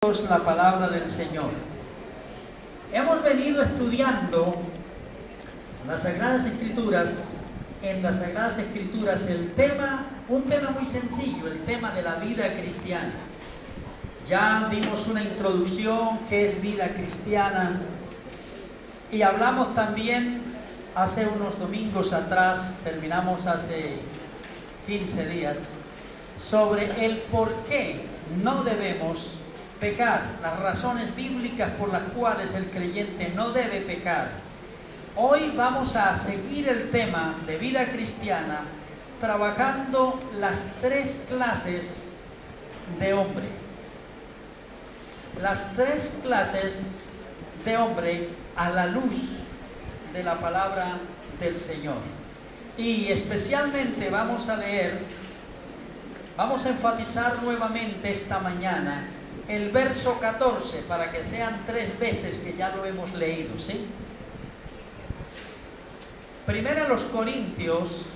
La palabra del Señor. Hemos venido estudiando las Sagradas Escrituras, un tema muy sencillo, el tema de la vida cristiana. Ya dimos una introducción, qué es vida cristiana, y hablamos también hace unos domingos atrás, terminamos hace 15 días, sobre el por qué no debemos pecar, las razones bíblicas por las cuales el creyente no debe pecar. Hoy vamos a seguir el tema de vida cristiana trabajando las tres clases de hombre. Las tres clases de hombre a la luz de la palabra del Señor. Y especialmente vamos a enfatizar nuevamente esta mañana el verso 14, para que sean 3 veces que ya lo hemos leído, ¿sí? Primera los Corintios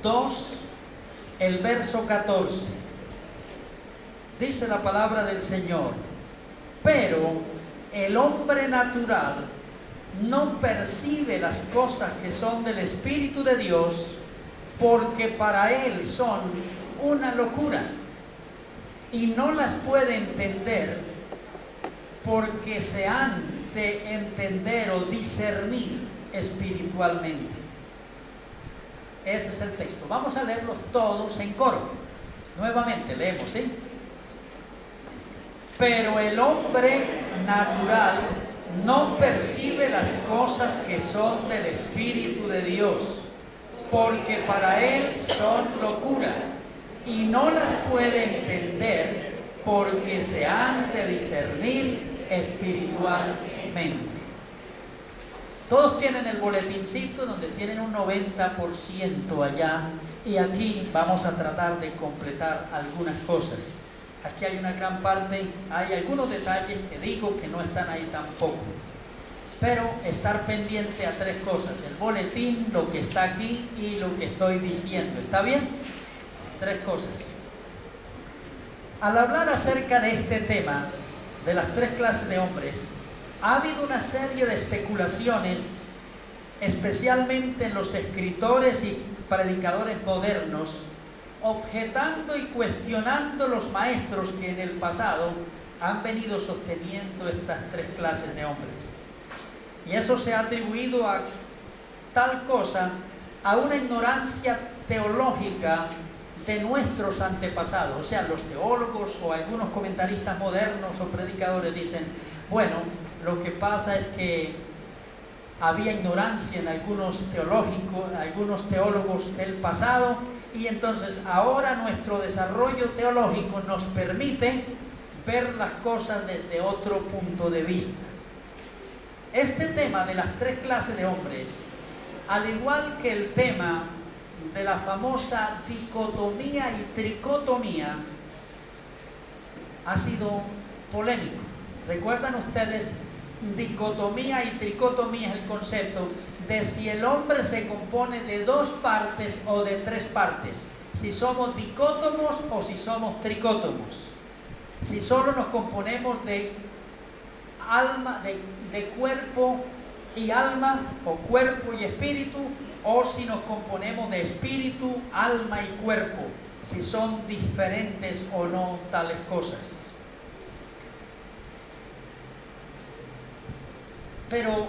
2, el verso 14. Dice la palabra del Señor: pero el hombre natural no percibe las cosas que son del Espíritu de Dios, porque para él son una locura, y no las puede entender, porque se han de entender o discernir espiritualmente. Ese es el texto. Vamos a leerlos todos en coro. Nuevamente leemos, ¿sí? Pero el hombre natural no percibe las cosas que son del Espíritu de Dios, porque para él son locura, y no las puede entender, porque se han de discernir espiritualmente. Todos tienen el boletincito donde tienen un 90% allá, y aquí vamos a tratar de completar algunas cosas. Aquí hay una gran parte, hay algunos detalles que digo que no están ahí tampoco, pero estar pendiente a 3 cosas: el boletín, lo que está aquí y lo que estoy diciendo. ¿Está bien? 3 cosas. Al hablar acerca de este tema, de las 3 clases de hombres, ha habido una serie de especulaciones, especialmente en los escritores y predicadores modernos, objetando y cuestionando los maestros que en el pasado han venido sosteniendo estas 3 clases de hombres. Y eso se ha atribuido a tal cosa, a una ignorancia teológica de nuestros antepasados. O sea, los teólogos o algunos comentaristas modernos o predicadores dicen: bueno, lo que pasa es que había ignorancia en algunos teólogos del pasado, y entonces ahora nuestro desarrollo teológico nos permite ver las cosas desde otro punto de vista. Este tema de las 3 clases de hombres, al igual que el tema de la famosa dicotomía y tricotomía, ha sido polémico. ¿Recuerdan ustedes? Dicotomía y tricotomía es el concepto de si el hombre se compone de 2 partes o de 3 partes, si somos dicótomos o si somos tricótomos, si solo nos componemos de alma, de cuerpo y alma, o cuerpo y espíritu, o si nos componemos de espíritu, alma y cuerpo, si son diferentes o no tales cosas. Pero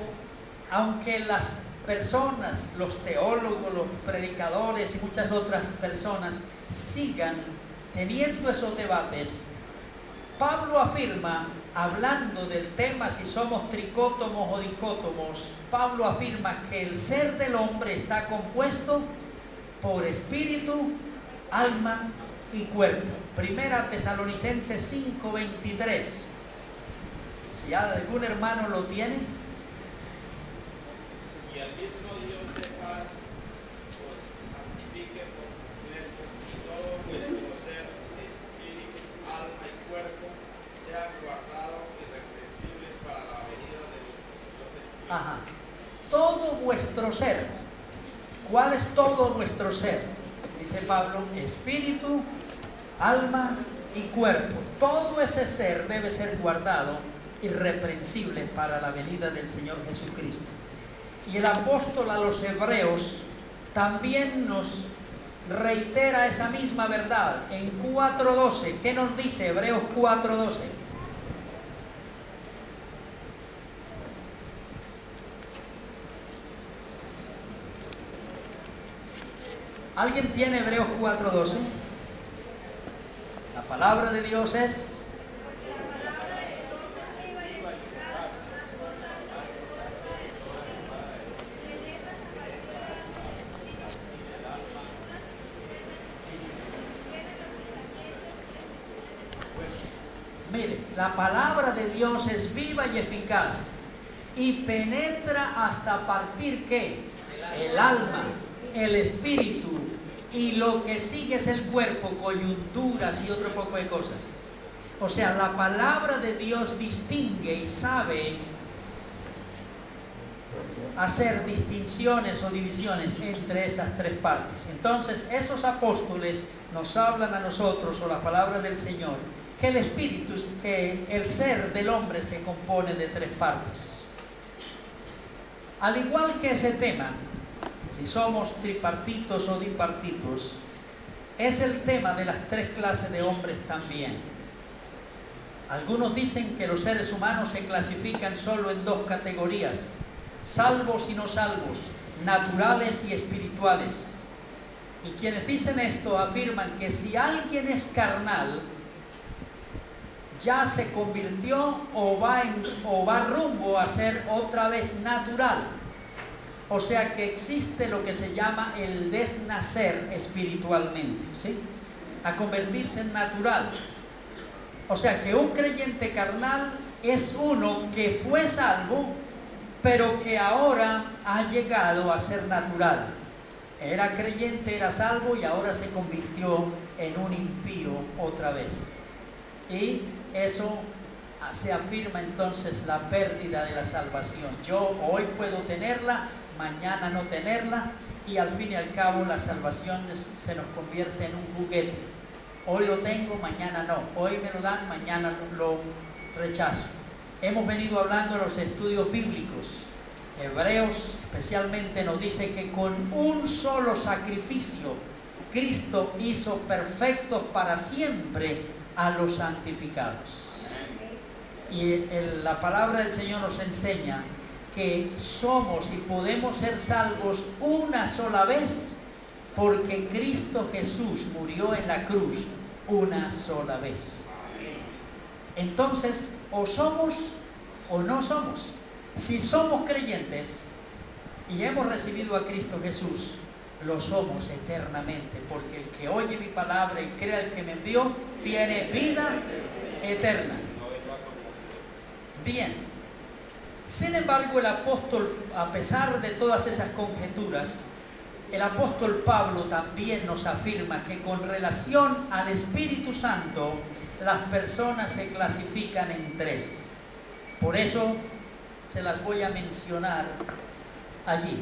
aunque las personas, los teólogos, los predicadores y muchas otras personas sigan teniendo esos debates, Pablo afirma, hablando del tema si somos tricótomos o dicótomos, Pablo afirma que el ser del hombre está compuesto por espíritu, alma y cuerpo. Primera Tesalonicenses 5:23. Si algún hermano lo tiene. Y al mismo Dios de paz os santifique por completo, y todo vuestro ser, espíritu, alma y cuerpo, sea guardado irreprensible para la venida de nuestro Señor Jesucristo. Ajá. Todo vuestro ser. ¿Cuál es todo vuestro ser? Dice Pablo: espíritu, alma y cuerpo. Todo ese ser debe ser guardado irreprensible para la venida del Señor Jesucristo. Y el apóstol a los hebreos también nos reitera esa misma verdad en 4:12. ¿Qué nos dice Hebreos 4:12? ¿Alguien tiene Hebreos 4:12? La palabra de Dios es... Mire, la palabra de Dios es viva y eficaz y penetra hasta partir ¿qué? El alma, el espíritu y lo que sigue es el cuerpo, coyunturas y otro poco de cosas. O sea, la palabra de Dios distingue y sabe hacer distinciones o divisiones entre esas tres partes. Entonces, esos apóstoles nos hablan a nosotros, o la palabra del Señor, que el espíritu, que el ser del hombre se compone de tres partes. Al igual que ese tema, si somos tripartitos o dipartitos, es el tema de las tres clases de hombres también. Algunos dicen que los seres humanos se clasifican solo en dos categorías: salvos y no salvos, naturales y espirituales. Y quienes dicen esto afirman que si alguien es carnal, ya se convirtió o va rumbo a ser otra vez natural. O sea que existe lo que se llama el desnacer espiritualmente, ¿sí? A convertirse en natural. O sea que un creyente carnal es uno que fue salvo, pero que ahora ha llegado a ser natural. Era creyente, era salvo y ahora se convirtió en un impío otra vez. Y eso se afirma entonces la pérdida de la salvación. Yo hoy puedo tenerla, mañana no tenerla, y al fin y al cabo la salvación se nos convierte en un juguete. Hoy lo tengo, mañana no. Hoy me lo dan, mañana lo rechazo. Hemos venido hablando de los estudios bíblicos. Hebreos especialmente nos dice que con un solo sacrificio Cristo hizo perfectos para siempre a los santificados. Y la palabra del Señor nos enseña que somos y podemos ser salvos una sola vez, porque Cristo Jesús murió en la cruz una sola vez. Entonces, o somos o no somos. Si somos creyentes y hemos recibido a Cristo Jesús, lo somos eternamente, porque el que oye mi palabra y crea el que me envió, tiene vida eterna. Bien. Sin embargo, el apóstol, a pesar de todas esas conjeturas, el apóstol Pablo también nos afirma que con relación al Espíritu Santo, las personas se clasifican en tres. Por eso se las voy a mencionar allí.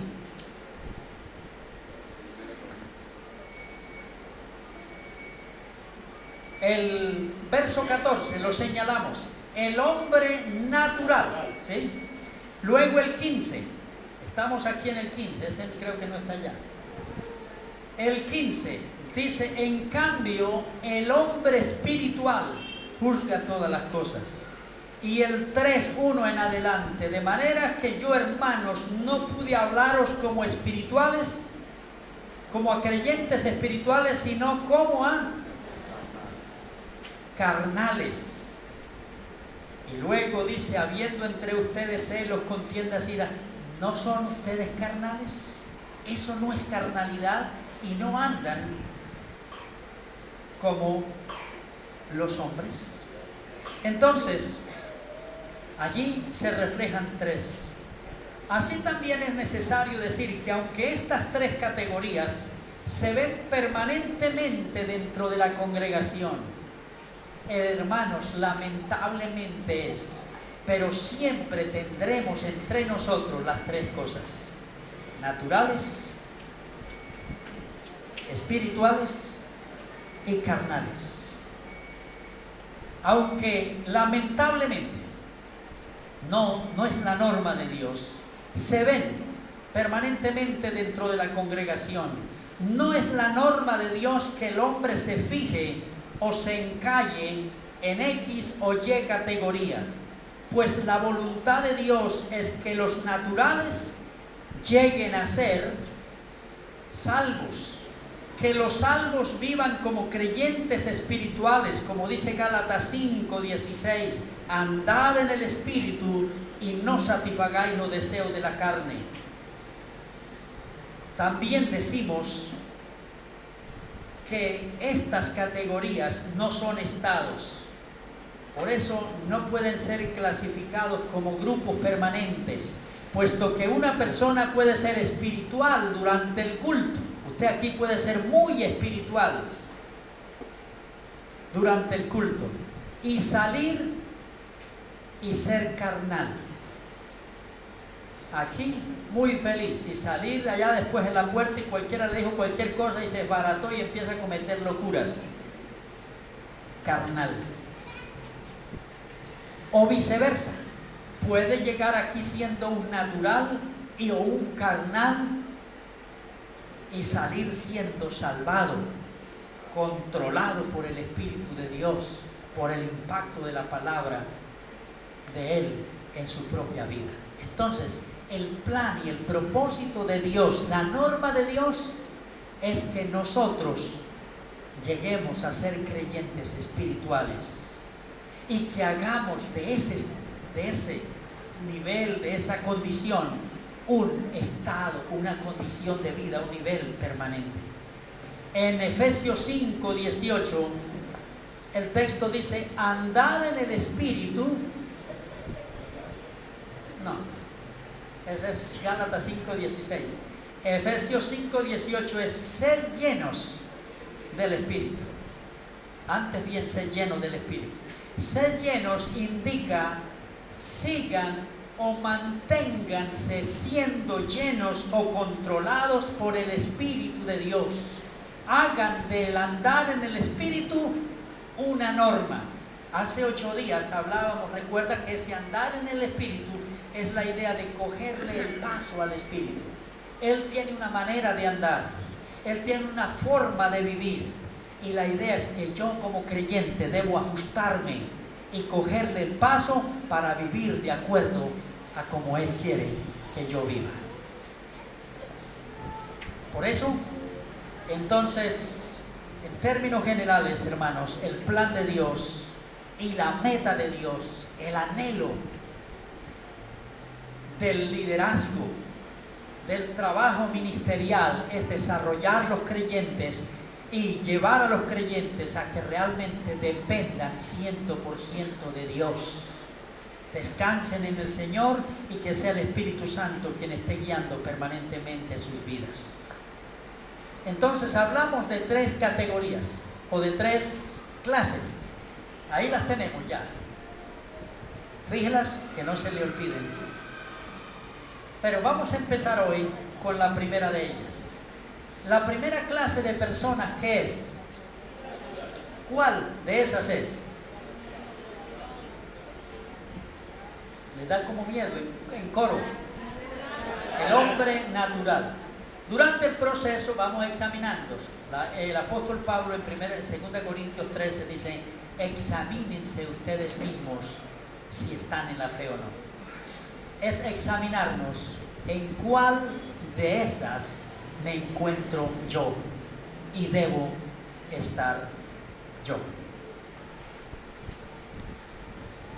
El verso 14 lo señalamos, el hombre natural, ¿sí? Luego el 15, estamos aquí en el 15, ese creo que no está allá. El 15 dice, en cambio, el hombre espiritual juzga todas las cosas. Y el 3:1 en adelante, de manera que yo, hermanos, no pude hablaros como espirituales, como a creyentes espirituales, sino como a carnales. Y luego dice, habiendo entre ustedes celos, contiendas, ira, ¿no son ustedes carnales? Eso no es carnalidad y no andan como los hombres. Entonces, allí se reflejan tres. Así también es necesario decir que aunque estas tres categorías se ven permanentemente dentro de la congregación, hermanos, lamentablemente es, pero siempre tendremos entre nosotros las tres cosas: naturales, espirituales y carnales. aunque lamentablemente no es la norma de Dios, se ven permanentemente dentro de la congregación. No es la norma de Dios que el hombre se fije o se encalle en X o Y categoría, pues la voluntad de Dios es que los naturales lleguen a ser salvos, que los salvos vivan como creyentes espirituales, como dice Gálatas 5:16, andad en el Espíritu y no satisfagáis los deseos de la carne. También decimos que estas categorías no son estados, por eso no pueden ser clasificados como grupos permanentes, puesto que una persona puede ser espiritual durante el culto. Usted aquí puede ser muy espiritual durante el culto y salir y ser carnal. Aquí muy feliz y salir de allá después en la puerta y cualquiera le dijo cualquier cosa y se desbarató y empieza a cometer locuras. Carnal. O viceversa. Puede llegar aquí siendo un natural o un carnal y salir siendo salvado, controlado por el Espíritu de Dios, por el impacto de la palabra de Él en su propia vida. Entonces, el plan y el propósito de Dios, la norma de Dios, es que nosotros lleguemos a ser creyentes espirituales y que hagamos de ese nivel, de esa condición, un estado, una condición de vida, un nivel permanente. En Efesios 5:18, el texto dice, andad en el Espíritu. No, ese es Gálatas 5:16. Efesios 5:18 es ser llenos del Espíritu. Antes bien, ser llenos del Espíritu. Ser llenos indica sigan o manténganse siendo llenos o controlados por el Espíritu de Dios. Hagan del andar en el Espíritu una norma. Hace 8 días hablábamos, recuerda que ese andar en el Espíritu es la idea de cogerle el paso al Espíritu. Él tiene una manera de andar, Él tiene una forma de vivir, y la idea es que yo como creyente debo ajustarme y cogerle el paso para vivir de acuerdo a como Él quiere que yo viva. Por eso, entonces, en términos generales, hermanos, el plan de Dios y la meta de Dios, el anhelo del liderazgo, del trabajo ministerial, es desarrollar los creyentes y llevar a los creyentes a que realmente dependan 100% de Dios. Descansen en el Señor y que sea el Espíritu Santo quien esté guiando permanentemente sus vidas. Entonces hablamos de 3 categorías o de 3 clases. Ahí las tenemos ya. Fíjelas que no se le olviden. Pero vamos a empezar hoy con la primera de ellas. La primera clase de personas, ¿qué es? ¿Cuál de esas es? Les da como miedo en coro. El hombre natural. Durante el proceso vamos examinando. El apóstol Pablo en 2 Corintios 13 dice, examínense ustedes mismos si están en la fe o no. Es examinarnos en cuál de esas me encuentro yo y debo estar yo.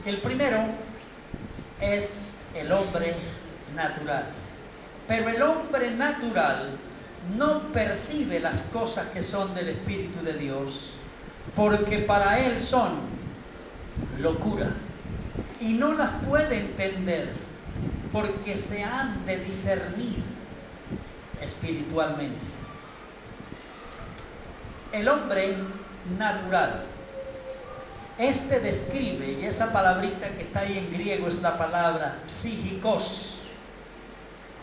El primero es el hombre natural. Pero el hombre natural no percibe las cosas que son del Espíritu de Dios, porque para él son locura y no las puede entender, porque se han de discernir espiritualmente. El hombre natural, este describe, y esa palabrita que está ahí en griego es la palabra psíquicos,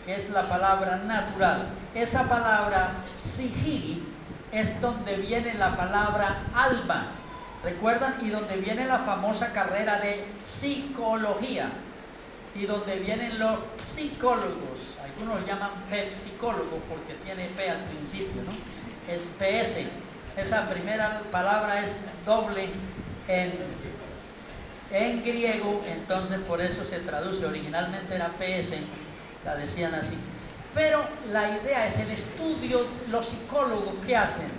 que es la palabra natural. Esa palabra psiqui es donde viene la palabra alma, ¿Recuerdan? Y donde viene la famosa carrera de psicología. Y donde vienen los psicólogos. Algunos lo llaman psicólogos porque tiene P al principio, ¿no? Es PS. Esa primera palabra es doble en griego, entonces por eso se traduce. Originalmente era PS, la decían así. Pero la idea es el estudio. Los psicólogos, ¿qué hacen?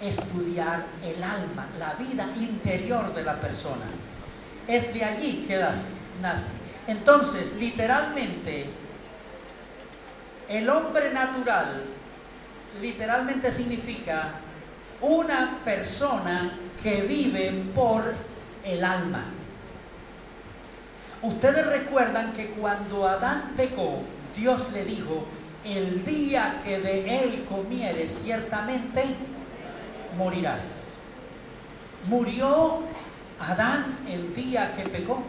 Estudiar el alma, la vida interior de la persona. Es de allí que nace. Entonces, literalmente, el hombre natural, literalmente significa una persona que vive por el alma. Ustedes recuerdan que cuando Adán pecó, Dios le dijo: el día que de él comieres, ciertamente morirás. ¿Murió Adán el día que pecó?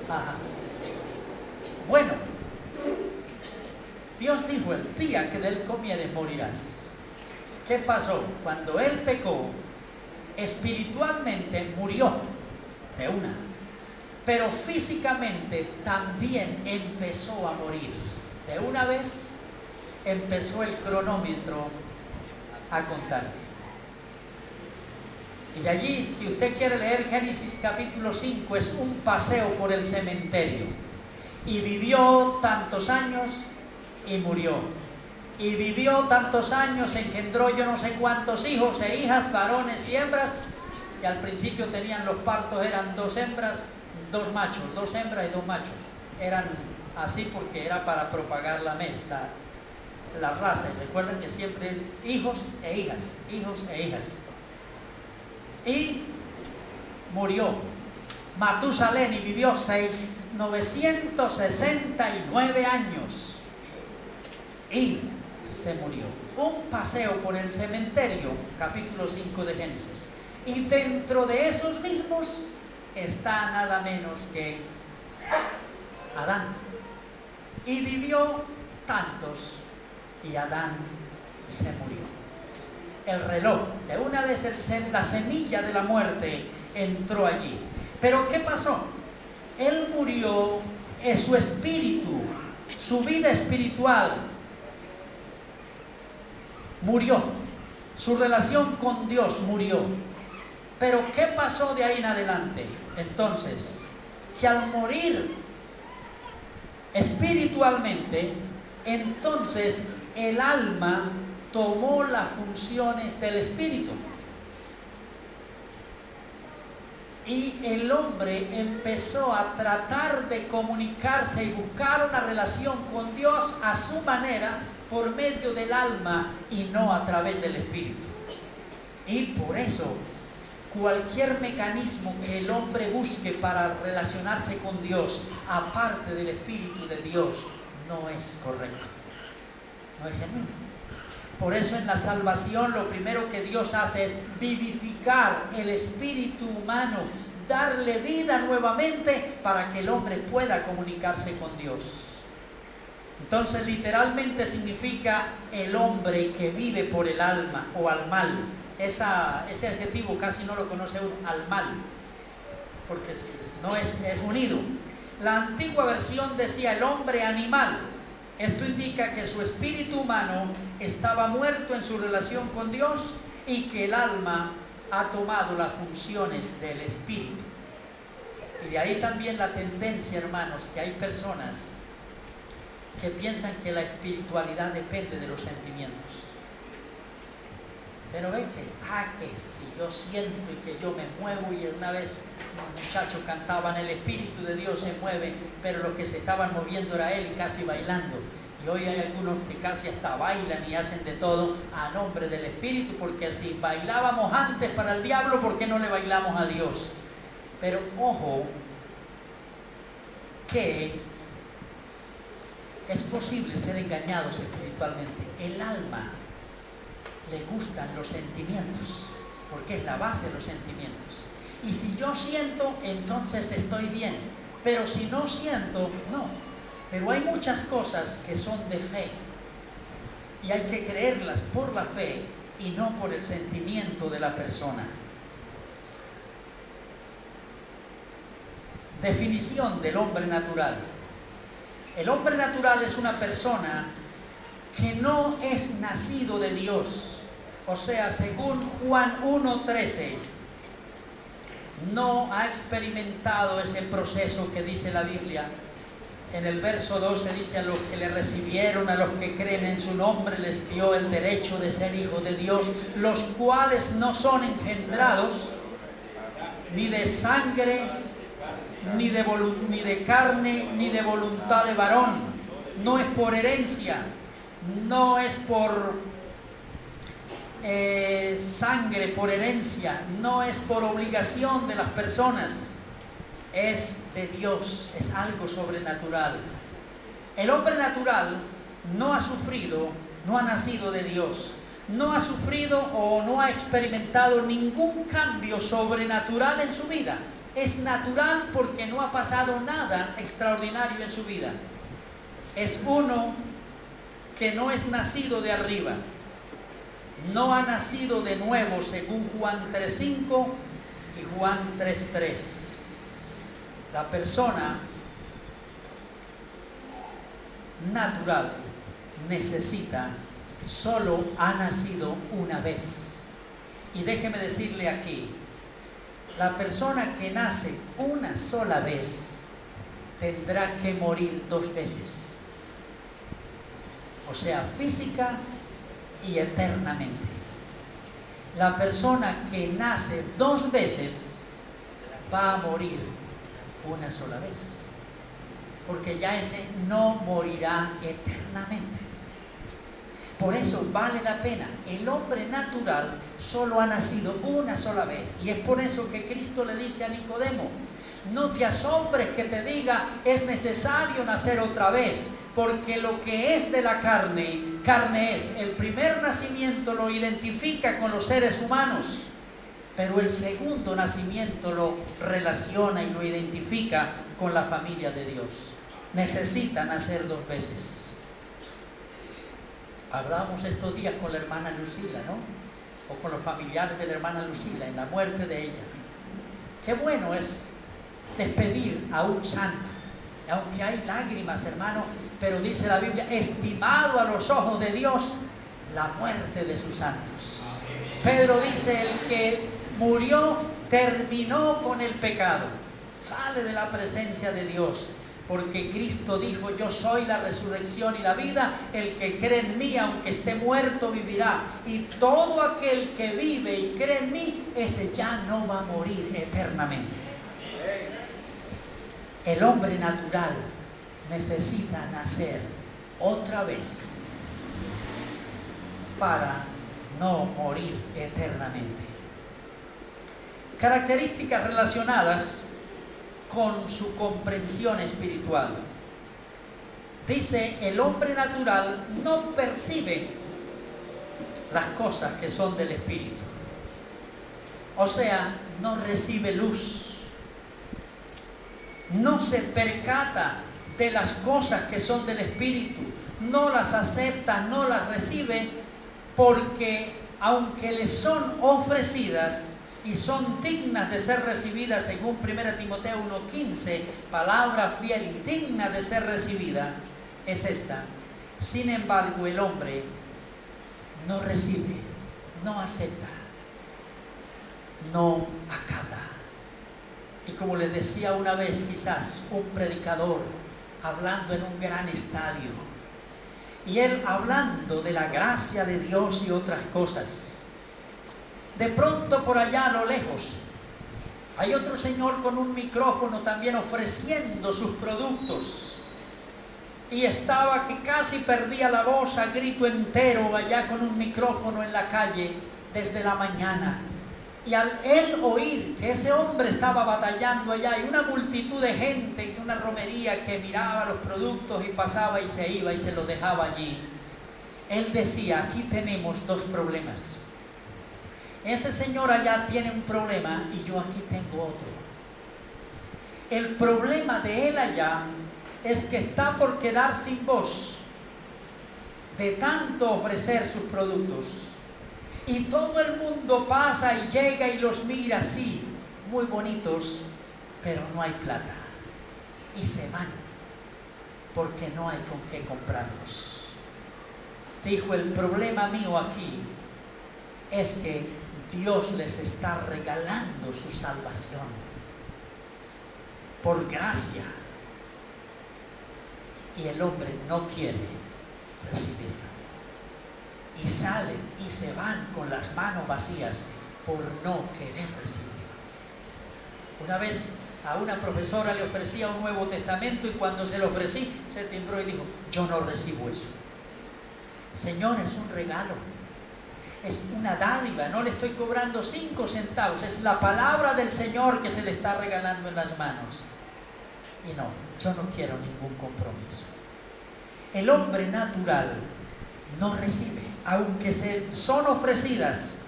Ajá. Bueno, Dios dijo: el día que de él comieres morirás. ¿Qué pasó? Cuando él pecó, espiritualmente murió de una, pero físicamente también empezó a morir. De una vez empezó el cronómetro a contarle. Y de allí, si usted quiere leer Génesis capítulo 5, es un paseo por el cementerio. Y vivió tantos años y murió. Y vivió tantos años, engendró yo no sé cuántos hijos e hijas, varones y hembras. Y al principio tenían los partos, eran 2 hembras, 2 machos, 2 hembras y 2 machos. Eran así porque era para propagar la raza. Y recuerden que siempre hijos e hijas, hijos e hijas. Y murió Matusalén y vivió 969 años y se murió. Un paseo por el cementerio, capítulo 5 de Génesis. Y dentro de esos mismos está nada menos que Adán. Y vivió tantos y Adán se murió. El reloj, de una vez la semilla de la muerte entró allí. Pero ¿qué pasó? Él murió, su espíritu, su vida espiritual murió, su relación con Dios murió. Pero ¿qué pasó de ahí en adelante? Entonces, que al morir espiritualmente, entonces el alma tomó las funciones del espíritu. Y el hombre empezó a tratar de comunicarse y buscar una relación con Dios a su manera, por medio del alma y no a través del espíritu. Y por eso, cualquier mecanismo que el hombre busque para relacionarse con Dios, aparte del espíritu de Dios, no es correcto, no es genuino. Por eso en la salvación lo primero que Dios hace es vivificar el espíritu humano, darle vida nuevamente para que el hombre pueda comunicarse con Dios. Entonces literalmente significa el hombre que vive por el alma o al mal. Ese adjetivo casi no lo conoce uno, al mal, porque no es unido. La antigua versión decía el hombre animal. Esto indica que su espíritu humano estaba muerto en su relación con Dios y que el alma ha tomado las funciones del espíritu. Y de ahí también la tendencia, hermanos, que hay personas que piensan que la espiritualidad depende de los sentimientos. Usted no ve que si yo siento y que yo me muevo, y una vez un muchacho cantaba en el espíritu de Dios se mueve, pero los que se estaban moviendo era él casi bailando. Y hoy hay algunos que casi hasta bailan y hacen de todo a nombre del espíritu, porque si bailábamos antes para el diablo, ¿por qué no le bailamos a Dios? Pero ojo, que es posible ser engañados espiritualmente. El alma le gustan los sentimientos, porque es la base de los sentimientos. Y si yo siento, entonces estoy bien. Pero si no siento, no. Pero hay muchas cosas que son de fe. y hay que creerlas por la fe y no por el sentimiento de la persona. Definición del hombre natural. El hombre natural es una persona que no es nacido de Dios. O sea, según Juan 1:13, no ha experimentado ese proceso que dice la Biblia. En el verso 12 dice: a los que le recibieron, a los que creen en su nombre, les dio el derecho de ser hijos de Dios, los cuales no son engendrados ni de sangre, ni de carne, ni de voluntad de varón. No es por herencia, no es por sangre, por herencia, no es por obligación de las personas, es de Dios, es algo sobrenatural. El hombre natural no ha sufrido, no ha nacido de Dios, no ha sufrido o no ha experimentado ningún cambio sobrenatural en su vida. Es natural porque no ha pasado nada extraordinario en su vida. Es uno que no es nacido de arriba, no ha nacido de nuevo, según Juan 3:5 y Juan 3:3. La persona natural solo ha nacido una vez. Y déjeme decirle aquí, la persona que nace una sola vez tendrá que morir 2 veces. O sea, física y eternamente. La persona que nace 2 veces va a morir una sola vez, porque ya ese no morirá eternamente. Por eso vale la pena. El hombre natural solo ha nacido una sola vez, y es por eso que Cristo le dice a Nicodemo: no te asombres que te diga es necesario nacer otra vez, porque lo que es de la carne, carne es. El primer nacimiento lo identifica con los seres humanos, pero el segundo nacimiento lo relaciona y lo identifica con la familia de Dios. Necesita nacer 2 veces. Hablábamos estos días con la hermana Lucila, ¿no? O con los familiares de la hermana Lucila en la muerte de ella. Qué bueno es despedir a un santo, aunque hay lágrimas, hermano, pero dice la Biblia: estimado a los ojos de Dios la muerte de sus santos. Pedro dice: el que murió terminó con el pecado, sale de la presencia de Dios, porque Cristo dijo: yo soy la resurrección y la vida, el que cree en mí, aunque esté muerto, vivirá, y todo aquel que vive y cree en mí, ese ya no va a morir eternamente. El hombre natural necesita nacer otra vez para no morir eternamente. Características relacionadas con su comprensión espiritual. Dice: el hombre natural no percibe las cosas que son del espíritu. O sea, no recibe luz, no se percata de las cosas que son del espíritu, no las acepta, no las recibe, porque aunque le son ofrecidas y son dignas de ser recibidas, según 1 Timoteo 1:15, palabra fiel y digna de ser recibida es esta. Sin embargo, el hombre no recibe, no acepta, no acata. Y como les decía una vez, quizás un predicador hablando en un gran estadio, y él hablando de la gracia de Dios y otras cosas, de pronto por allá a lo lejos hay otro señor con un micrófono también ofreciendo sus productos, y estaba que casi perdía la voz a grito entero allá con un micrófono en la calle desde la mañana. Y al él oír que ese hombre estaba batallando allá, y una multitud de gente, que una romería que miraba los productos y pasaba y se iba y se los dejaba allí, él decía: aquí tenemos 2 problemas. Ese señor allá tiene un problema y yo aquí tengo otro. El problema de él allá es que está por quedar sin voz de tanto ofrecer sus productos. Y todo el mundo pasa y llega y los mira, sí, muy bonitos, pero no hay plata. Y se van, porque no hay con qué comprarlos. Dijo, el problema mío aquí es que Dios les está regalando su salvación por gracia. Y el hombre no quiere recibirlo. Y salen y se van con las manos vacías por no querer recibirlo. Una vez a una profesora le ofrecía un Nuevo Testamento y cuando se lo ofrecí, se timbró y dijo, yo no recibo eso. Señor, es un regalo. Es una dádiva, no le estoy cobrando 5 centavos. Es la palabra del Señor que se le está regalando en las manos. Y no, yo no quiero ningún compromiso. El hombre natural no recibe, aunque son ofrecidas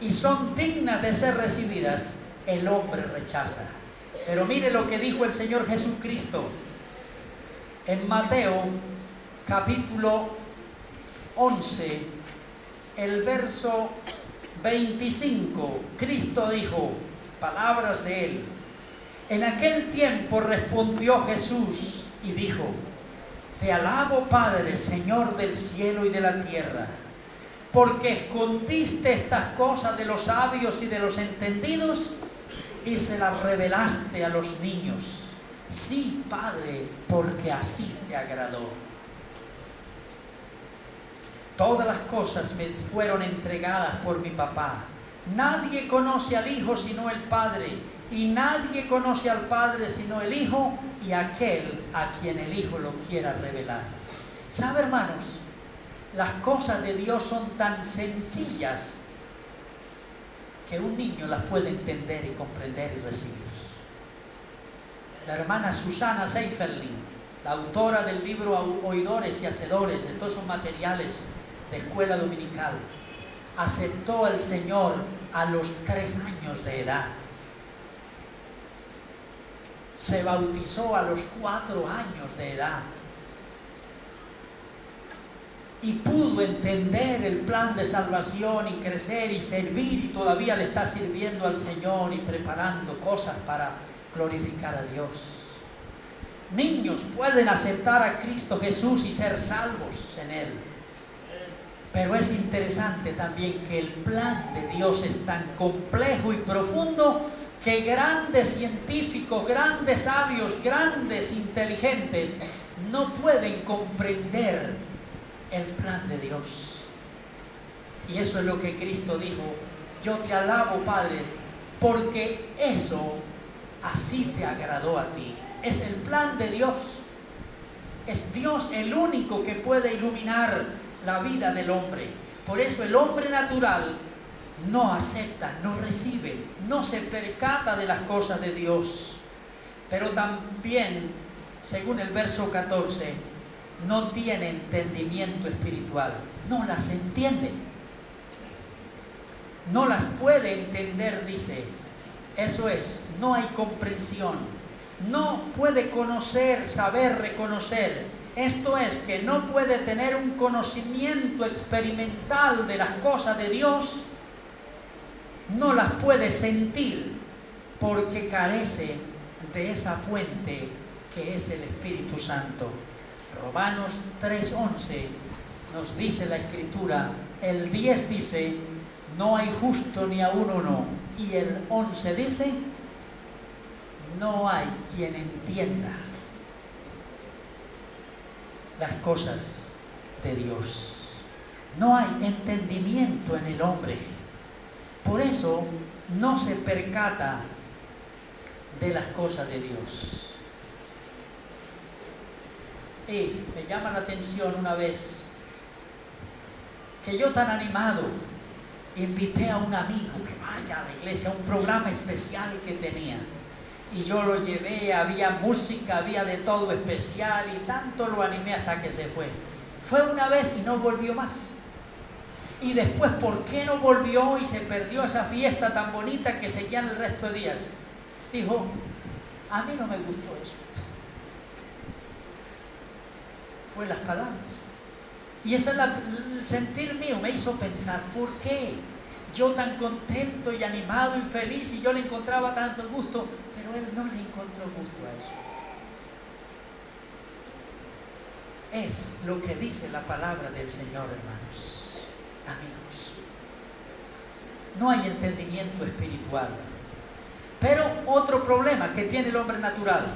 y son dignas de ser recibidas, el hombre rechaza. Pero mire lo que dijo el Señor Jesucristo en Mateo capítulo 11, el verso 25. Cristo dijo, palabras de él: en aquel tiempo respondió Jesús y dijo, te alabo, Padre, Señor del cielo y de la tierra, porque escondiste estas cosas de los sabios y de los entendidos y se las revelaste a los niños. Sí, Padre, porque así te agradó. Todas las cosas me fueron entregadas por mi papá. Nadie conoce al Hijo sino el Padre, y nadie conoce al Padre sino el Hijo y aquel a quien el Hijo lo quiera revelar. ¿Sabe, hermanos? Las cosas de Dios son tan sencillas que un niño las puede entender y comprender y recibir. La hermana Susana Seiferling, la autora del libro Oidores y Hacedores, de todos esos materiales de escuela dominical, aceptó al Señor a los 3 años de edad. Se bautizó a los 4 años de edad. Y pudo entender el plan de salvación y crecer y servir, y todavía le está sirviendo al Señor y preparando cosas para glorificar a Dios. Niños pueden aceptar a Cristo Jesús y ser salvos en Él. Pero es interesante también que el plan de Dios es tan complejo y profundo que grandes científicos, grandes sabios, grandes inteligentes no pueden comprender el plan de Dios. Y eso es lo que Cristo dijo: yo te alabo, Padre, porque eso así te agradó a ti. Es el plan de Dios. Es Dios el único que puede iluminar la vida del hombre. Por eso el hombre natural no acepta, no recibe, no se percata de las cosas de Dios. Pero también, según el verso 14, no tiene entendimiento espiritual, no las entiende, no las puede entender, dice. Eso es, no hay comprensión, no puede conocer, saber, reconocer. Esto es, que no puede tener un conocimiento experimental de las cosas de Dios, no las puede sentir, porque carece de esa fuente que es el Espíritu Santo. Romanos 3:11 nos dice la Escritura, el 10 dice, no hay justo ni aun uno, y el 11 dice, no hay quien entienda las cosas de Dios. No hay entendimiento en el hombre. Por eso no se percata de las cosas de Dios. Y me llama la atención una vez que yo, tan animado, invité a un amigo que vaya a la iglesia, a un programa especial que tenía. Y yo lo llevé, había música, había de todo especial, y tanto lo animé hasta que se fue. Fue una vez y no volvió más. Y después, ¿por qué no volvió y se perdió esa fiesta tan bonita que seguían el resto de días? Dijo, a mí no me gustó eso. Fue las palabras. Y ese es el sentir mío, me hizo pensar, ¿por qué yo tan contento y animado y feliz, y yo le encontraba tanto gusto, pero él no le encontró gusto a eso? Es lo que dice la palabra del Señor, hermanos, amigos. No hay entendimiento espiritual. Pero otro problema que tiene el hombre natural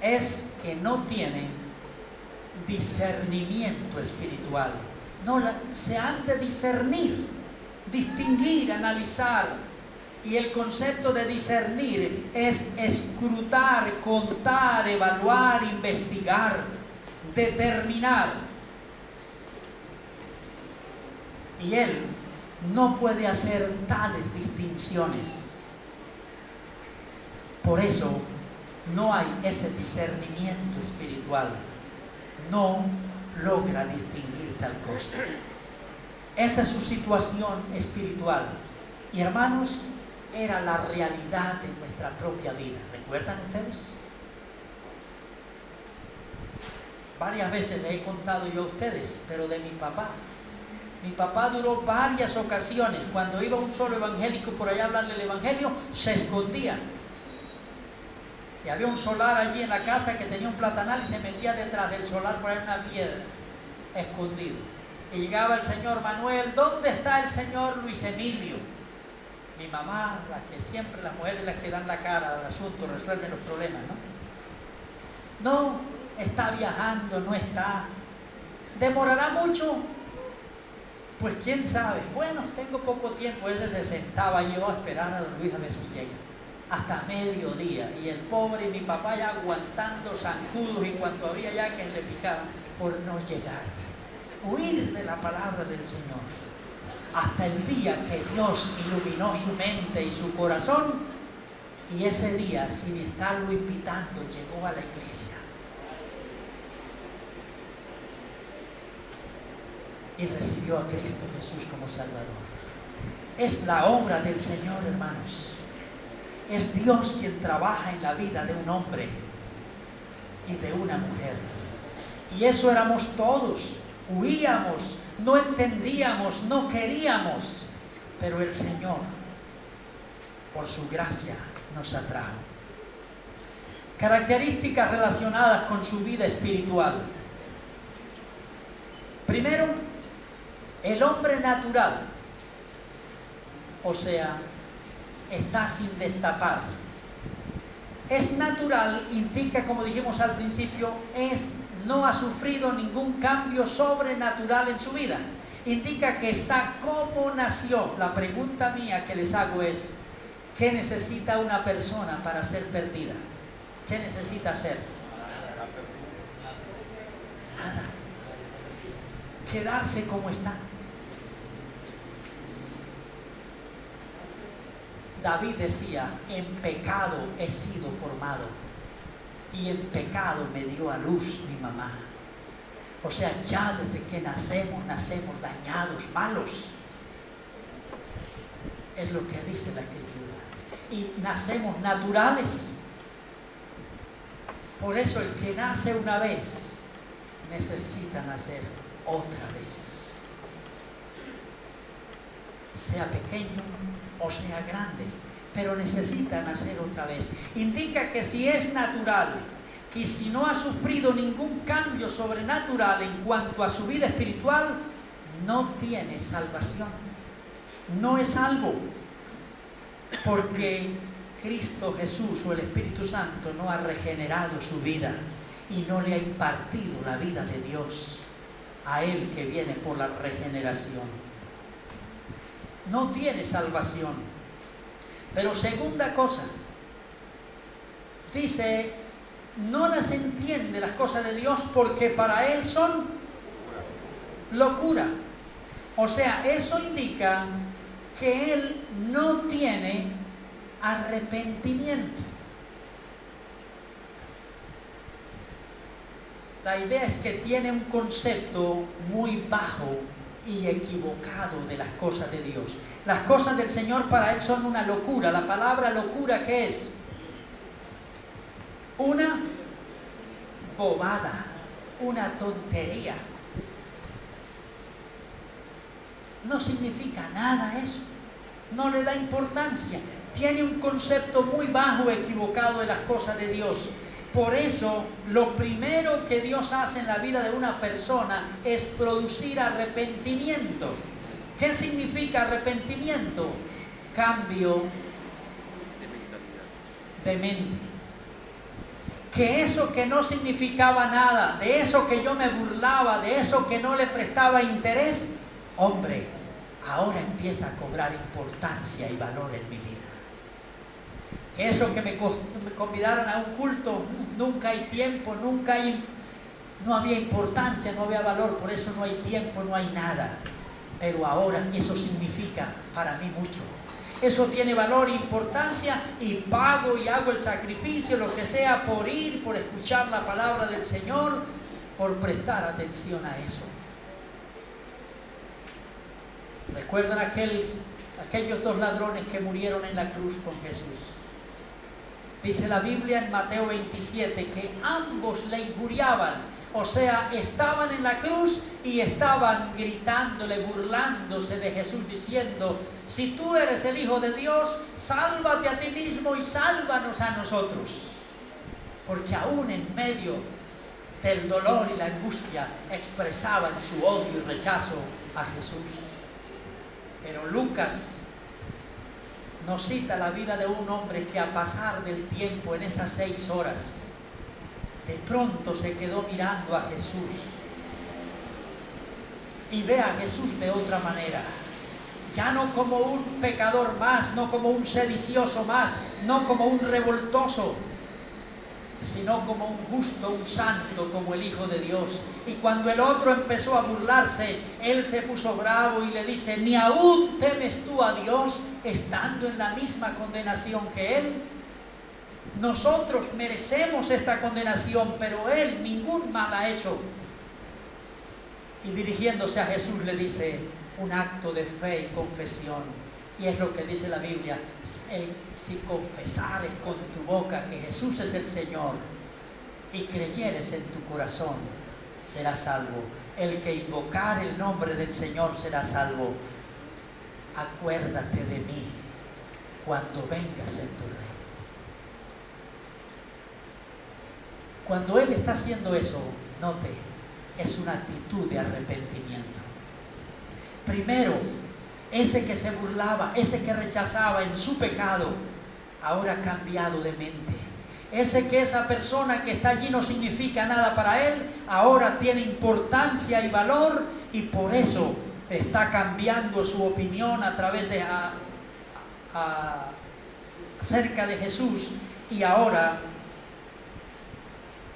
es que no tiene discernimiento espiritual. No se han de discernir, distinguir, analizar. Y el concepto de discernir es escrutar, contar, evaluar, investigar, determinar. Y él no puede hacer tales distinciones. Por eso no hay ese discernimiento espiritual. No logra distinguir tal cosa. Esa es su situación espiritual. Y hermanos, era la realidad de nuestra propia vida. ¿Recuerdan ustedes? Varias veces les he contado yo a ustedes, pero de mi papá. Mi papá duró varias ocasiones. Cuando iba un solo evangélico por allá a hablarle el evangelio, se escondía. Y había un solar allí en la casa que tenía un platanal y se metía detrás del solar por ahí una piedra, escondido. Y llegaba el señor Manuel, ¿dónde está el señor Luis Emilio? Mi mamá, la que siempre las mujeres las que dan la cara al asunto, resuelven los problemas, ¿no? No, está viajando, no está. ¿Demorará mucho? Pues quién sabe. Bueno, tengo poco tiempo. Ese se sentaba y yo a esperar a don Luis a ver si llega. Hasta mediodía, y el pobre y mi papá ya aguantando zancudos y cuanto había ya que le picaban por no llegar, huir de la palabra del Señor, hasta el día que Dios iluminó su mente y su corazón, y ese día, sin estarlo invitando, llegó a la iglesia y recibió a Cristo Jesús como Salvador. Es la obra del Señor, hermanos. Es Dios quien trabaja en la vida de un hombre y de una mujer. Y eso éramos todos. Huíamos, no entendíamos, no queríamos. Pero el Señor, por su gracia, nos atrajo. Características relacionadas con su vida espiritual. Primero, el hombre natural, o sea, está sin destapar. Es natural, indica, como dijimos al principio, no ha sufrido ningún cambio sobrenatural en su vida. Indica que está como nació. La pregunta mía que les hago es, ¿qué necesita una persona para ser perdida? ¿Qué necesita hacer? Nada. Quedarse como está. David decía, en pecado he sido formado y en pecado me dio a luz mi mamá. O sea, ya desde que nacemos dañados, malos. Es lo que dice la Escritura. Y nacemos naturales. Por eso el que nace una vez necesita nacer otra vez. Sea pequeño o sea grande, pero necesita nacer otra vez. Indica que si es natural, que si no ha sufrido ningún cambio sobrenatural en cuanto a su vida espiritual, no tiene salvación. No es salvo, porque Cristo Jesús o el Espíritu Santo no ha regenerado su vida y no le ha impartido la vida de Dios a él que viene por la regeneración. No tiene salvación. Pero segunda cosa, dice, no las entiende las cosas de Dios porque para él son locura. O sea, eso indica que él no tiene arrepentimiento. La idea es que tiene un concepto muy bajo y equivocado de las cosas de Dios. Las cosas del Señor para él son una locura. La palabra locura, ¿qué es? Una bobada, una tontería. No significa nada eso. No le da importancia. Tiene un concepto muy bajo, equivocado de las cosas de Dios. Por eso, lo primero que Dios hace en la vida de una persona es producir arrepentimiento. ¿Qué significa arrepentimiento? Cambio de mente. Que eso que no significaba nada, de eso que yo me burlaba, de eso que no le prestaba interés, hombre, ahora empieza a cobrar importancia y valor en mi vida. Que eso que me convidaron a un culto, nunca hay tiempo, no había importancia, no había valor, por eso no hay tiempo, no hay nada. Pero ahora eso significa para mí mucho. Eso tiene valor e importancia, y pago y hago el sacrificio, lo que sea, por ir, por escuchar la palabra del Señor, por prestar atención a eso. ¿Recuerdan aquellos 2 ladrones que murieron en la cruz con Jesús? Dice la Biblia en Mateo 27 que ambos le injuriaban. O sea, estaban en la cruz y estaban gritándole, burlándose de Jesús, diciendo: si tú eres el Hijo de Dios, sálvate a ti mismo y sálvanos a nosotros. Porque aún en medio del dolor y la angustia expresaban su odio y rechazo a Jesús. Pero Lucas nos cita la vida de un hombre que, a pasar del tiempo, en esas 6 horas, de pronto se quedó mirando a Jesús y ve a Jesús de otra manera. Ya no como un pecador más, no como un sedicioso más, no como un revoltoso, sino como un justo, un santo, como el Hijo de Dios. Y cuando el otro empezó a burlarse, él se puso bravo y le dice: ¿ni aún temes tú a Dios, estando en la misma condenación que él? Nosotros merecemos esta condenación, pero él ningún mal ha hecho. Y dirigiéndose a Jesús le dice un acto de fe y confesión. Y es lo que dice la Biblia: si confesares con tu boca que Jesús es el Señor y creyeres en tu corazón, serás salvo. El que invocar el nombre del Señor será salvo. Acuérdate de mí cuando vengas en tu reino. Cuando él está haciendo eso, note, es una actitud de arrepentimiento. Primero, ese que se burlaba, ese que rechazaba en su pecado, ahora ha cambiado de mente. Esa persona que está allí no significa nada para él, ahora tiene importancia y valor, y por eso está cambiando su opinión a través de acerca de Jesús, y ahora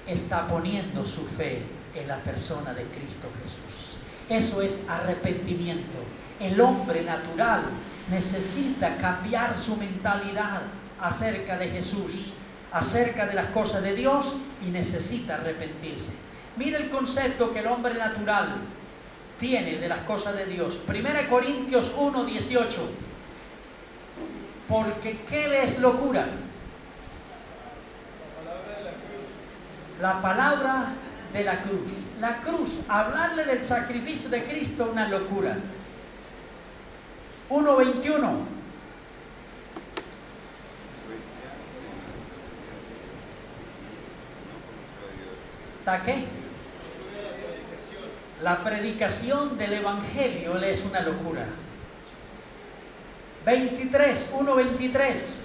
está poniendo su fe en la persona de Cristo Jesús. Eso es arrepentimiento. El hombre natural necesita cambiar su mentalidad acerca de Jesús, acerca de las cosas de Dios, y necesita arrepentirse. Mira el concepto que el hombre natural tiene de las cosas de Dios. 1 Corintios 1:18. Porque ¿qué le es locura? La palabra de la cruz. La cruz, hablarle del sacrificio de Cristo, una locura. 1:21. ¿Está qué? La predicación del Evangelio le es una locura. 1:23.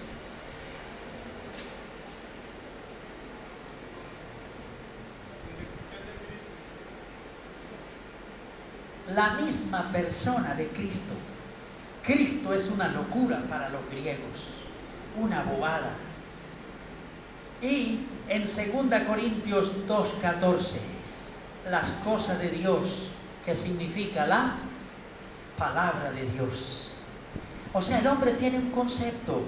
La misma persona de Cristo. Cristo es una locura para los griegos, una bobada. Y en 2 Corintios 2:14, las cosas de Dios, que significa la palabra de Dios. O sea, el hombre tiene un concepto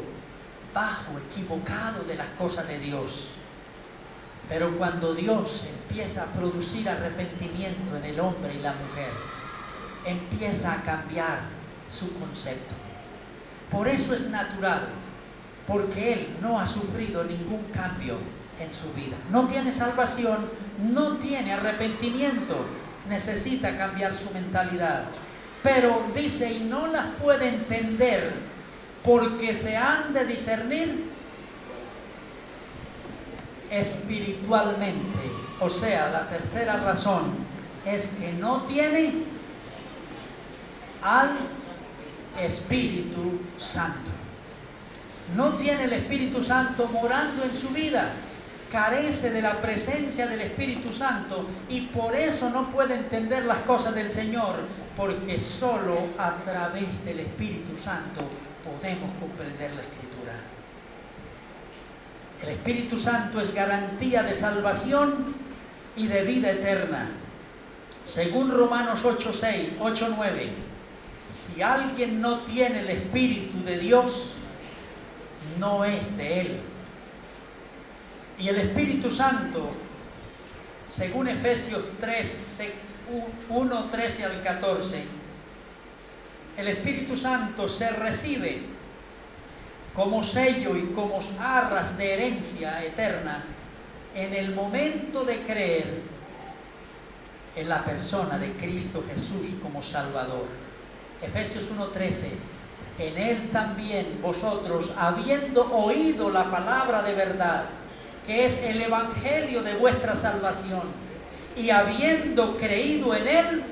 bajo, equivocado de las cosas de Dios. Pero cuando Dios empieza a producir arrepentimiento en el hombre y la mujer, empieza a cambiar su concepto. Por eso es natural, porque él no ha sufrido ningún cambio en su vida. No tiene salvación, no tiene arrepentimiento, necesita cambiar su mentalidad. Pero dice, y no las puede entender porque se han de discernir espiritualmente. O sea, la tercera razón es que no tiene al Espíritu Santo. No tiene el Espíritu Santo morando en su vida. Carece de la presencia del Espíritu Santo y por eso no puede entender las cosas del Señor, porque solo a través del Espíritu Santo podemos comprender la Escritura. El Espíritu Santo es garantía de salvación y de vida eterna. Según Romanos 8:9, si alguien no tiene el Espíritu de Dios, no es de Él. Y el Espíritu Santo, según Efesios 1, 13 al 14, el Espíritu Santo se recibe como sello y como arras de herencia eterna en el momento de creer en la persona de Cristo Jesús como Salvador. Efesios 1:13, en Él también vosotros, habiendo oído la palabra de verdad, que es el evangelio de vuestra salvación, y habiendo creído en Él,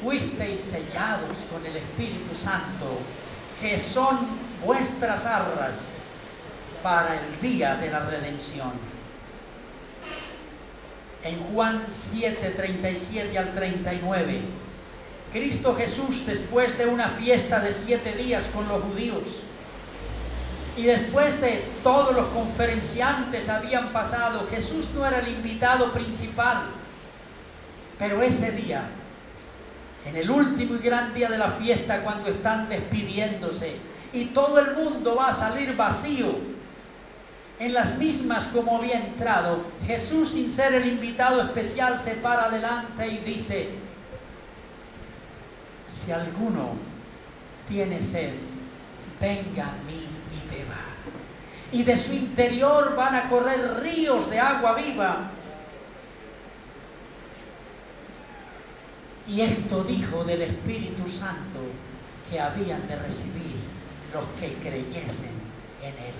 fuisteis sellados con el Espíritu Santo, que son vuestras arras para el día de la redención. En Juan 7:37 al 39, Cristo Jesús, después de una fiesta de 7 días con los judíos, y después de todos los conferenciantes habían pasado, Jesús no era el invitado principal, pero ese día, en el último y gran día de la fiesta, cuando están despidiéndose y todo el mundo va a salir vacío, en las mismas como había entrado, Jesús, sin ser el invitado especial, se para adelante y dice: si alguno tiene sed, venga a mí y beba. Y de su interior van a correr ríos de agua viva. Y esto dijo del Espíritu Santo que habían de recibir los que creyesen en Él.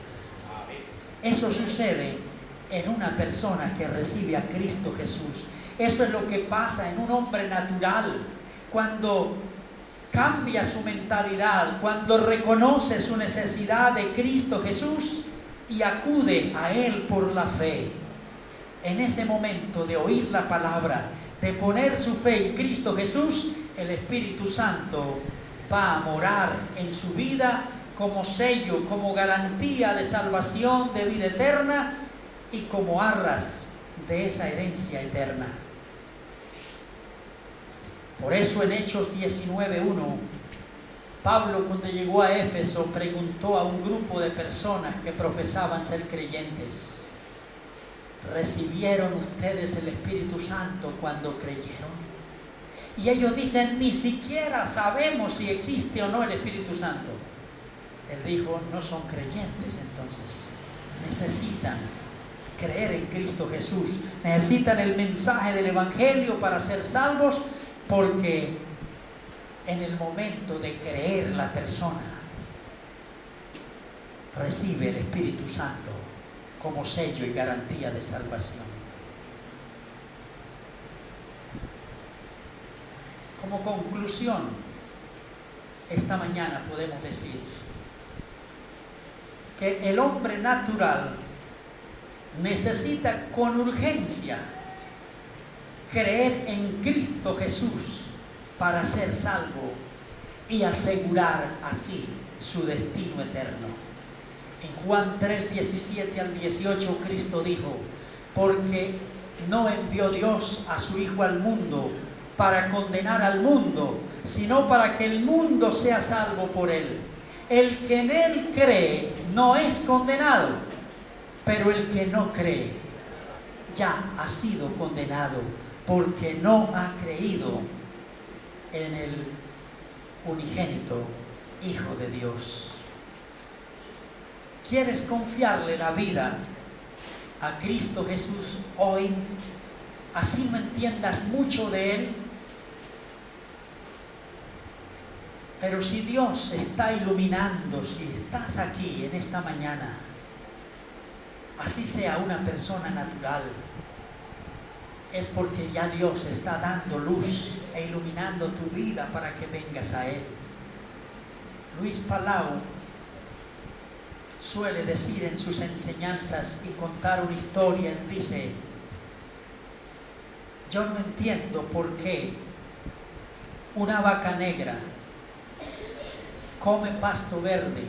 Eso sucede en una persona que recibe a Cristo Jesús. Eso es lo que pasa en un hombre natural cuando cambia su mentalidad, cuando reconoce su necesidad de Cristo Jesús y acude a Él por la fe. En ese momento de oír la palabra, de poner su fe en Cristo Jesús, el Espíritu Santo va a morar en su vida como sello, como garantía de salvación, de vida eterna y como arras de esa herencia eterna. Por eso en Hechos 19:1, Pablo, cuando llegó a Éfeso, preguntó a un grupo de personas que profesaban ser creyentes: ¿recibieron ustedes el Espíritu Santo cuando creyeron? Y ellos dicen: ni siquiera sabemos si existe o no el Espíritu Santo. Él dijo: no son creyentes, entonces necesitan creer en Cristo Jesús, necesitan el mensaje del Evangelio para ser salvos, porque en el momento de creer la persona recibe el Espíritu Santo como sello y garantía de salvación. Como conclusión, esta mañana podemos decir que el hombre natural necesita con urgencia creer en Cristo Jesús para ser salvo y asegurar así su destino eterno. En Juan 3:17 al 18, Cristo dijo: porque no envió Dios a su Hijo al mundo para condenar al mundo, sino para que el mundo sea salvo por él. El que en él cree no es condenado, pero el que no cree ya ha sido condenado, porque no ha creído en el unigénito Hijo de Dios. ¿Quieres confiarle la vida a Cristo Jesús hoy? Así no entiendas mucho de Él. Pero si Dios está iluminando, si estás aquí en esta mañana, así sea una persona natural, es porque ya Dios está dando luz e iluminando tu vida para que vengas a Él. Luis Palau suele decir en sus enseñanzas y contar una historia. Él dice: yo no entiendo por qué una vaca negra come pasto verde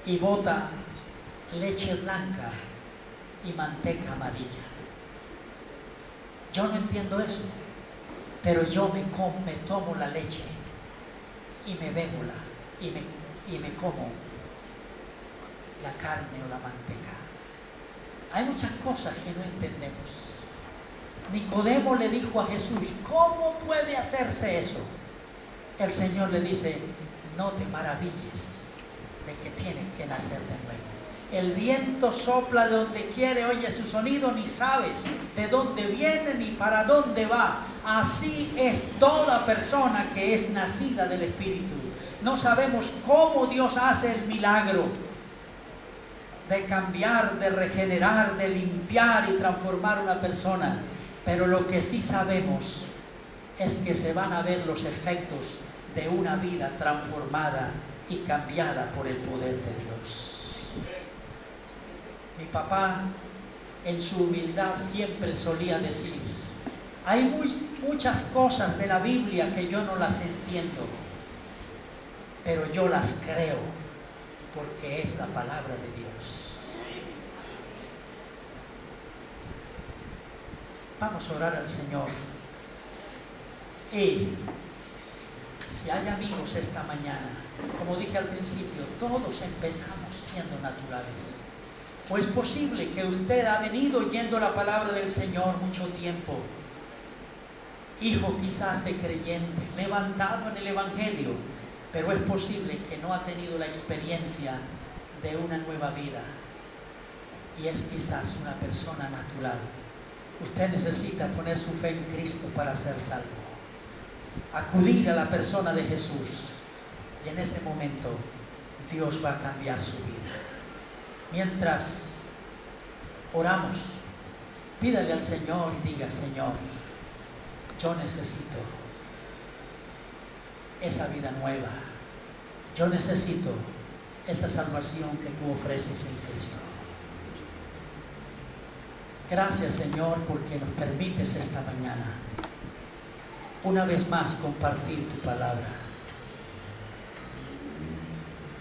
y bota leche blanca y manteca amarilla. Yo no entiendo eso, pero yo me tomo la leche y me bebo y me como la carne o la manteca. Hay muchas cosas que no entendemos. Nicodemo le dijo a Jesús: ¿cómo puede hacerse eso? El Señor le dice: no te maravilles de que tienes que nacer de nuevo. El viento sopla de donde quiere, oye su sonido, ni sabes de dónde viene ni para dónde va. Así es toda persona que es nacida del Espíritu. No sabemos cómo Dios hace el milagro de cambiar, de regenerar, de limpiar y transformar una persona, pero lo que sí sabemos es que se van a ver los efectos de una vida transformada y cambiada por el poder de Dios. Mi papá, en su humildad, siempre solía decir: hay muchas cosas de la Biblia que yo no las entiendo, pero yo las creo porque es la palabra de Dios. Vamos a orar al Señor. Y si hay amigos esta mañana, como dije al principio, todos empezamos siendo naturales. O es posible que usted ha venido oyendo la palabra del Señor mucho tiempo, hijo quizás de creyente, levantado en el Evangelio, pero es posible que no ha tenido la experiencia de una nueva vida y es quizás una persona natural. Usted necesita poner su fe en Cristo para ser salvo, acudir a la persona de Jesús, y en ese momento Dios va a cambiar su vida. Mientras oramos, pídale al Señor y diga: Señor, yo necesito esa vida nueva, yo necesito esa salvación que tú ofreces en Cristo. Gracias, Señor, porque nos permites esta mañana una vez más compartir tu palabra.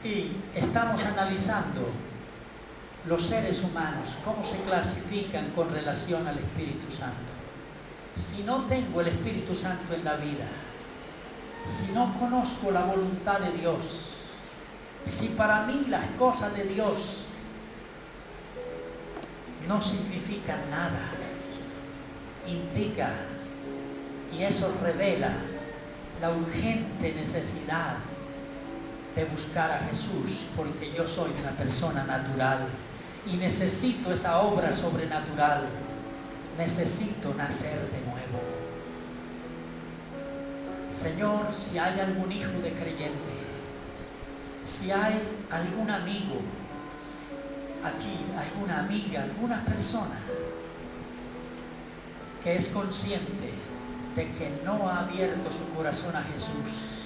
Y estamos analizando los seres humanos, cómo se clasifican con relación al Espíritu Santo. Si no tengo el Espíritu Santo en la vida, si no conozco la voluntad de Dios, si para mí las cosas de Dios no significan nada, indica, y eso revela la urgente necesidad de buscar a Jesús, porque yo soy una persona natural y necesito esa obra sobrenatural. Necesito nacer de nuevo. Señor, si hay algún hijo de creyente, si hay algún amigo aquí, alguna amiga, alguna persona que es consciente de que no ha abierto su corazón a Jesús,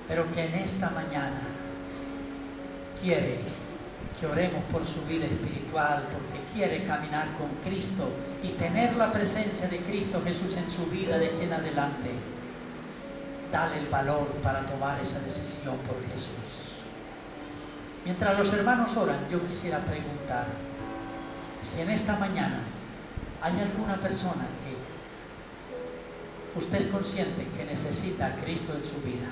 pero que en esta mañana quiere que oremos por su vida espiritual, porque quiere caminar con Cristo y tener la presencia de Cristo Jesús en su vida de aquí en adelante, dale el valor para tomar esa decisión por Jesús. Mientras los hermanos oran, yo quisiera preguntar si en esta mañana hay alguna persona que usted es consciente que necesita a Cristo en su vida,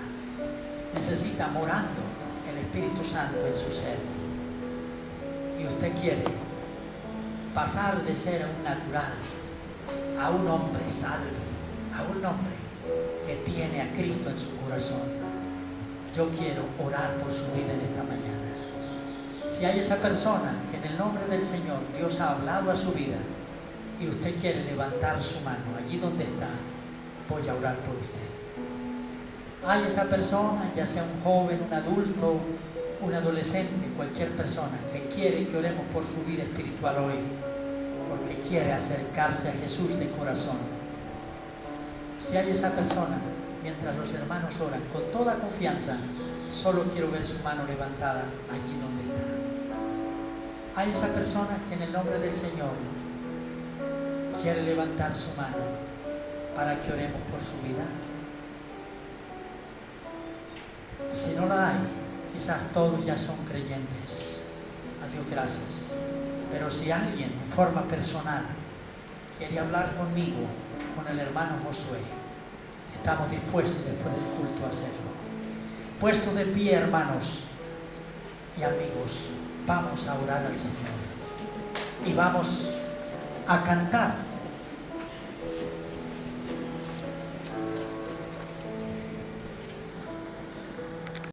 necesita morando el Espíritu Santo en su ser, y usted quiere pasar de ser un natural a un hombre salvo, a un hombre que tiene a Cristo en su corazón. Yo quiero orar por su vida en esta mañana. Si hay esa persona que en el nombre del Señor Dios ha hablado a su vida y usted quiere levantar su mano allí donde está, voy a orar por usted. Hay esa persona, ya sea un joven, un adulto, un adolescente, cualquier persona que quiere que oremos por su vida espiritual hoy, porque quiere acercarse a Jesús de corazón. Si hay esa persona, mientras los hermanos oran con toda confianza, solo quiero ver su mano levantada allí donde está. Hay esa persona que en el nombre del Señor quiere levantar su mano para que oremos por su vida. Si no la hay, quizás todos ya son creyentes. A Dios gracias. Pero si alguien en forma personal quiere hablar conmigo, con el hermano Josué, estamos dispuestos después del culto a hacerlo. Puestos de pie, hermanos y amigos, vamos a orar al Señor y vamos a cantar